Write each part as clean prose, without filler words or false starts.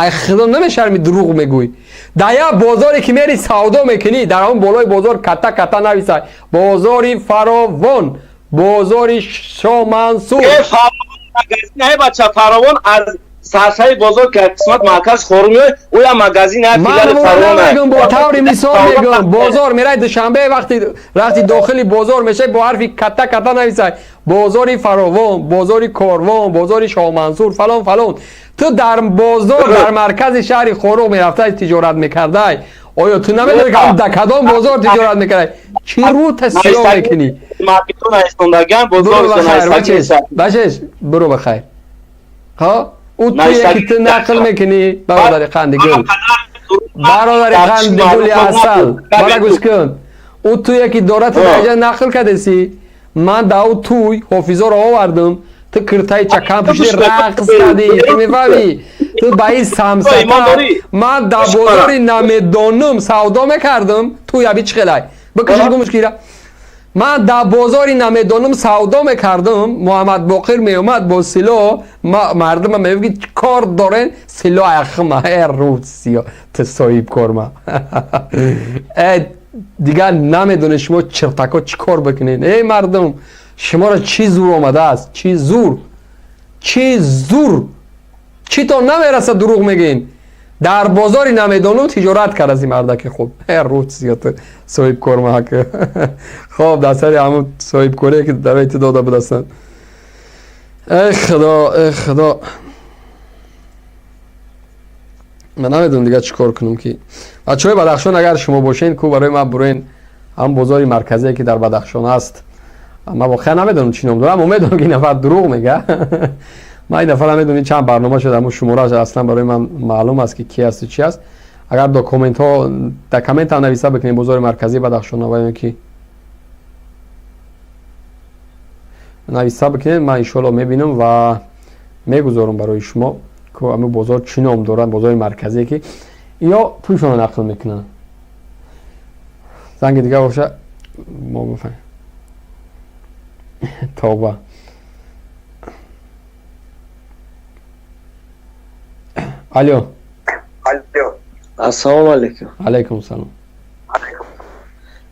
ای خدا نمیشرمی دروغ میگوی در یا بازاری که میری سودا میکنی در اون بالای بازار کتا کتا نویسای بازاری فراوان بازاری شاه منصور نه بچه فراوان از سرسای بازار که قسمت مرکز خورمیه او یا مگزین های فیلال فراوان من میگم با طور مثال میگم بازار میره دوشنبه وقتی رفتی داخلی بازار میشه با حرفی کتا کتا نویسای بازاری فراوان بازاری کاروان بازاری شاه منصور فلان فلان تو در بازار در مرکز شهر خورو میرفته تجارت میکرده آیا تو نمیدونی که در کدام بازار تجارت میکرده چی رو تسیاه میکنی مارکتون هستندگان بازار بشش برو بخیر ها او توی یکی تو نقل میکنی برادر قندگل برادر قندگل اصل برا گوش کن او توی یکی دورت درجه نقل کردسی من داو توی حافظا رو آوردم تو کرتای چکم پشت رقص کردی تو میفهمی تو با این سمسته من در بازار نمیدانم سودا میکردم توی ابی چخلای بکشی گمش گیره من در بازاری نمیدانم سودا میکردم محمد باقر میومد با سلاح مردم میگه کار دارن سلاح اخمه ای روسیا تصایب کار ما دیگر نمیدونه شما چرتکا چی کار بکنین ای مردم شما را چی زور آمده است چی زور چی تا نمیرسه دروغ میگین در بازاری نمیدانم تجارت کرد از این مردک خوب روز زیاد صاحب کار ما که خوب در سری همون صاحب کاره که در ایت داده بدستن ای خدا من نمیدونم دیگه چی کار کنم که بچه های بدخشان اگر شما باشین که برای من بروین هم بازاری مرکزی که در بدخشان است من واقعا نمیدونم چی نام دارم امیدوارم که این نفر دروغ میگه من این دفعه نمیدونم چند برنامه شده اما شماره اصلا برای من معلوم است که کی است و چی است اگر در کامنت ها در کامنت ها نویسه بکنید بازار مرکزی بدخشان و کی نویسه بکنید من ان شاء الله میبینم و میگذارم برای شما که اما بازار چی نام دارن بازار مرکزی که یا توشون نقل میکنن زنگ دیگه باشه ما بفهمیم توبه الو السلام علیکم علیکم سلام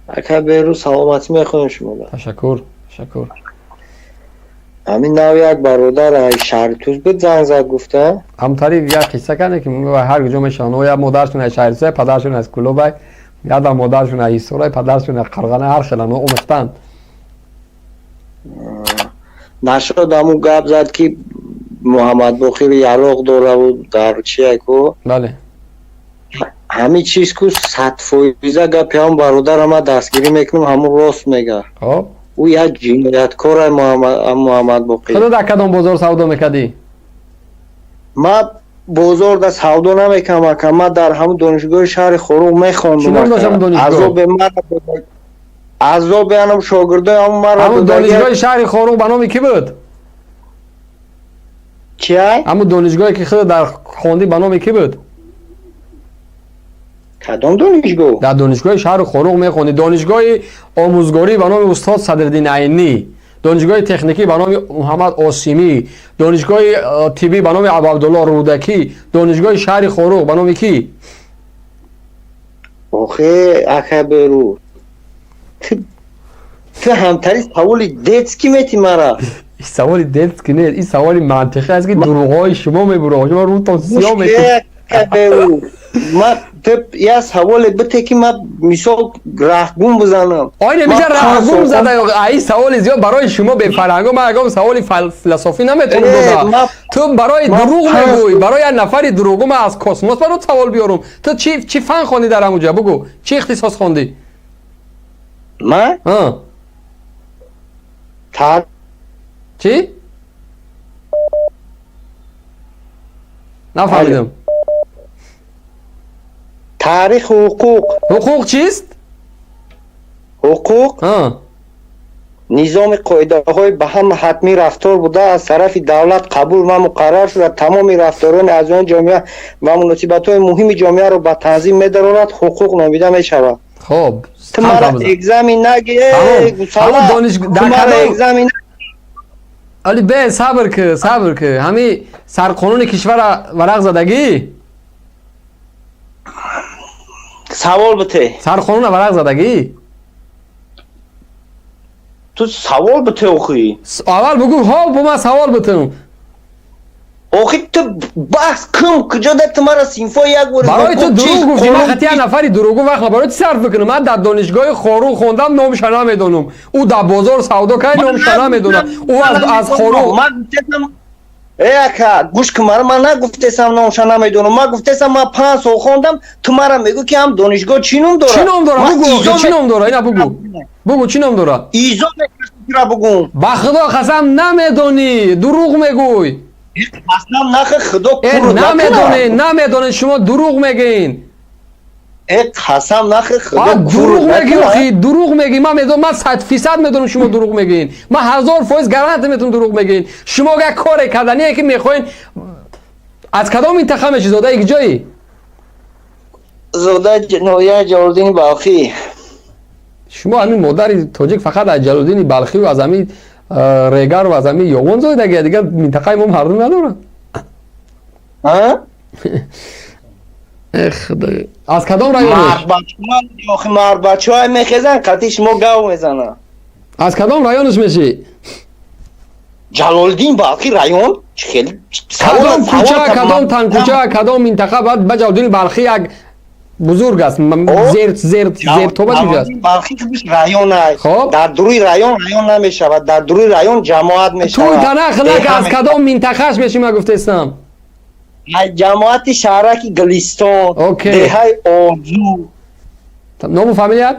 اکا بیرو سلامتی میخوام شما تشکر همین نوی یک برادر شهر توز بود زنگ زد گفته همطوری یک قصه کنه که هر کجا میشن و یا مادرشون از شهرسای پدرشون از کلوبای یا در مادرشون از ایسورای پدرشون از قرغنه هر خلان و اومختن نشد همون گپ زد که محمد باقر یراق داره و در چیه که بله همین چیز که 100% گپی هم برادر ما دستگیری میکنم همون راست میگه او یک جنایتکار محمد باقر خدا در کدام بازار سودا میکردی؟ ما بازار در سودا نمیکنم ما در همون دانشگاه شهر خروغ میخوندم چی نام داشت همون دانشگاه؟ عذاب بیانم شاگرده همون دانشگاه شهر خروغ به نام کی بود؟ چیه؟ همون دانشگاهی که خود در خوندی به نام کی بود؟ کدام دانشگاه؟ در دانشگاه شهر خروغ میخوندی دانشگاه آموزگاری به نام استاد صدرالدین عینی دانشگاه تکنیکی به نام محمد آسیمی دانشگاه طبی به نام عبدالله رودکی دانشگاه شهر خروغ به نام کی؟ آخه اکبرو تو همتری سوالی دیت کی میتی مرا این سوالی دیت کی نیست این سوالی منطقی است که دروغای شما میبره شما رو تا سیاه میکنی ما تو یه سوال بته که ما مثال رهگون بزنم آی نمیشه رهگون زده این سوال زیاد برای شما به فرهنگ ما اگه سوالی فلسفی نمیتونم داده تو برای دروغ میگوی برای یه نفری دروغ ما از کسموس برای سوال بیارم تو چی فن خوندی در همونجا بگو چی اختصاص خوندی من چی نفهمیدم تاریخ و حقوق چیست؟ حقوق نظام قاعده های به هم حتمی رفتار بوده از طرف دولت قبول و مقرر شده تمام رفتاران اعضای جامعه و مناسبت های مهم جامعه رو به تنظیم می‌دارد حقوق نامیده می‌شود. خب تو مرا اگزامین نگی همون دانشگاه علی به صبر که همین سرقانون کشور ورق زدگی سوال بته سر خانون ورق زدگی تو سوال بته اوخی اول بگو ها با من سوال بتم اوخی تو بحث کم کجا در تمارا سینفا یک ورز برای تو دروغ گفتی من خطی یه نفری دروغو وقت برای چی صرف کنم من در دانشگاه خارو خوندم نامش نمیدونم او در بازار سودا که نامش نمیدونم او از خارو من گفتم اکا گوش کمار من نگفتم نامش نمیدونم من گفتم من 5 سال خوندم تو مرا میگو که هم دانشگاه چی نام داره چی نام داره بگو چی نام داره اینا بگو چی نام داره ایزا میگه بگو با خدا قسم نمیدونی دروغ میگوی اصلا نخ خدا نمیدونه شما دروغ میگین قسم نخ خدا دروغ میگی آخی دروغ میگی من میدونم من 100% میدونم شما دروغ میگین من 1000% گارانت میتونم دروغ میگین شما یک کار کردنیه که میخواین از کدام منطقه میشی زاده یک جایی زاده نویا جلالدین بلخی شما همین مادر تاجیک فقط از جلالدین بلخی و از همین ریگر و از همین یوان زاده دیگه منطقه ما مردم نداره ها خدای از کدام رایونش مرد بچه های میخیزن قطعی شما گو میزنن از کدام رایونش میشی جلالدین بلخی رایون خیلی کدام کوچه کدام تن کوچه کدام منطقه بعد به جلالدین بلخی یک بزرگ است زیر تو باید میگست بلخی کبش رایون های خب در دروی رایون نمیشود در دروی رایون جماعت میشود تو تنخ که از کدام منطقهش میشی من گفتستم جماعت شهرکی گلیستان دهی آرزو نامو فهمیدید؟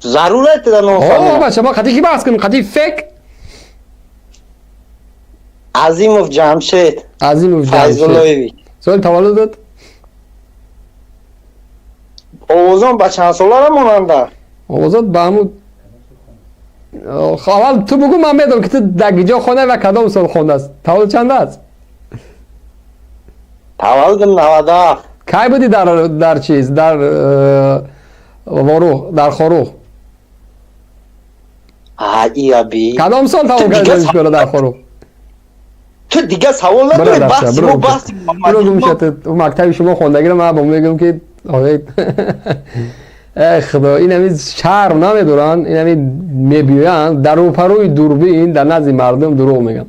ضرورت در نامو فهمیدید بچه ما قطعی کی بحث کنیم قطعی فکر عظیموف جمشید فیضاللهوی سوال تولدت؟ آوازان با چند ساله را ماننده آوازات به همون اول تو بگو من میدونم که تو در کجا خونه و کدام سال خونده است تولد چند است؟ تولدم 97 کی بودی در چیز در وارو در خارو ای ابی کدام سال تولد کردی در خارو تو دیگه سوال نداری بحثی ما بحثی مکتب شما خوندگی رو من با میگم که ای خدا این همین شهر نمیدونن این همین میبیان در روپروی دوربین در نزد مردم دروغ میگن